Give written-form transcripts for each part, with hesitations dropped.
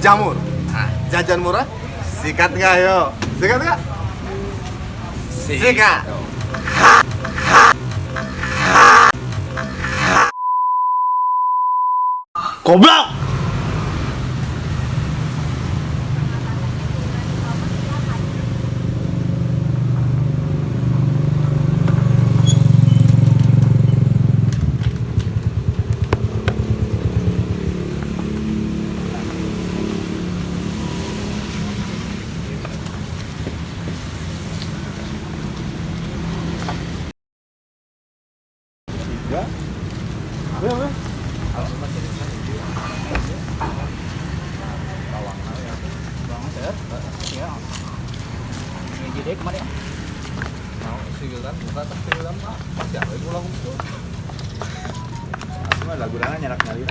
jamur. Nah, jajan murah, sikat nggak yo? Sikat nggak? Sikat. Goblok. Lagu dana nyarak nyali.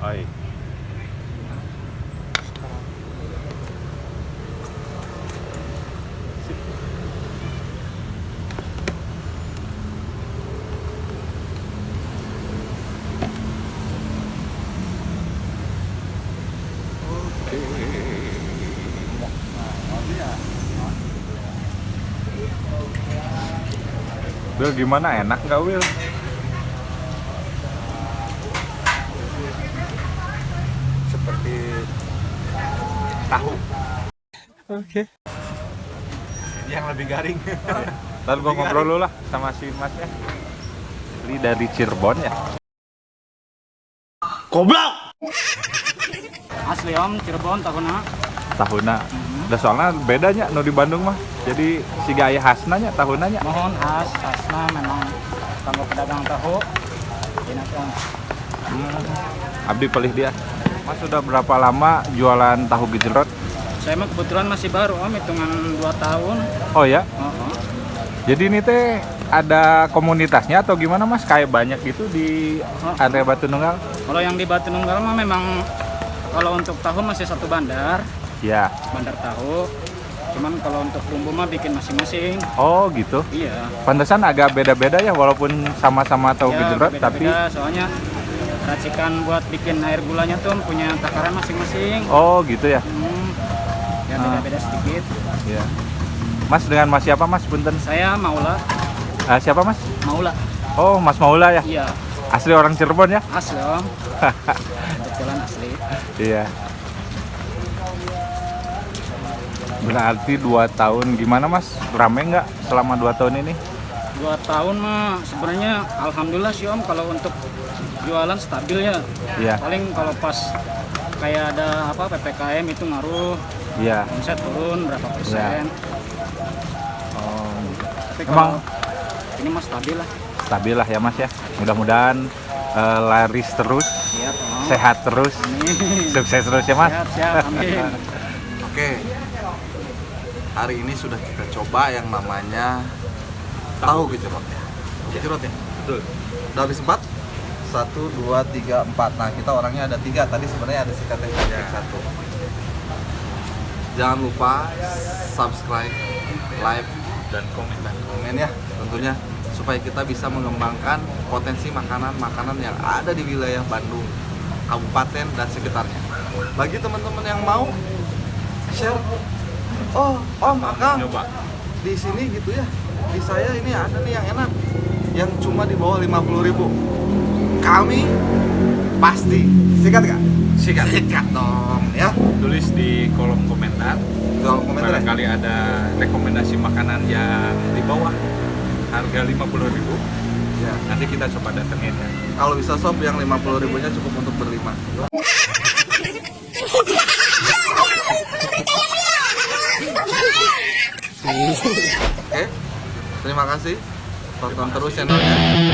Oi. Will, gimana, enak nggak Will? Seperti tahu. Oke. Yang lebih garing. Ntar gua ngobrol dulu lah sama si Mas ya. Ini dari Cirebon ya. Goblok. Asli om, Cirebon tahunna. Tahunna. Udah soalnya bedanya no di Bandung mah. Jadi si gaya khasnanya tahunanya. Mohon khasna memang kanggo pedagang tahu. Enak om. Abdi pelih dia. Mas sudah berapa lama jualan tahu gejrot? Saya mah kebetulan masih baru om, hitungan 2 tahun. Oh ya? Oh. Jadi ini teh ada komunitasnya atau gimana Mas? Kayak banyak gitu di area Batu Nunggal? Kalau yang di Batu Nunggal mah memang kalau untuk tahu masih satu bandar, Ya. bandar tahu. Cuman kalau untuk bumbu mah bikin masing-masing. Oh gitu. Iya. Pantesan agak beda-beda ya walaupun sama-sama tahu Ya, gejrot tapi beda-beda, soalnya racikan buat bikin air gulanya tuh punya takaran masing-masing. oh gitu ya. Ya beda-beda sedikit. Ya. Mas dengan Mas siapa Mas? Punten. Saya Maula. Siapa Mas? Maula. Oh, Mas Maula ya. Iya. Asli orang Cirebon ya? Asli om. Kebetulan asli. Iya. Berarti 2 tahun gimana Mas? Rame nggak selama 2 tahun ini? 2 tahun mah sebenarnya alhamdulillah sih om, kalau untuk jualan stabil ya. Iya. Paling kalau pas kayak ada apa PPKM itu ngaruh, Iya. omset turun berapa persen. Oh, Tapi Emang- kalau ini mah stabil lah. stabil lah ya Mas ya. Mudah-mudahan laris terus, Iya om. sehat terus, Amin. sukses terus ya Mas. Siap, amin. Oke. Hari ini sudah kita coba yang namanya tahu gejrot ya. Gejrot ya. Betul. Udah habis 4? 1, 2, 3, 4. Nah, kita orangnya ada 3. Tadi sebenarnya ada si Teteh yang 1. Jangan lupa subscribe, like, dan komen ya tentunya, supaya kita bisa mengembangkan potensi makanan-makanan yang ada di wilayah Bandung, kabupaten dan sekitarnya. Bagi teman-teman yang mau share, oh Om Akang nyoba. di sini gitu ya, di saya ini ada nih yang enak, yang cuma di bawah 50.000. Kami pasti sikat gak? Sikat. Sikat dong ya. Tulis di kolom komentar. Kalau komentar ya? Barangkali ada rekomendasi makanan yang di bawah harga 50.000. Ya. Nanti kita coba datengin ya. Kalau bisa sob yang 50.000-nya cukup untuk berlima. Oke, terima kasih. Tonton terus channelnya.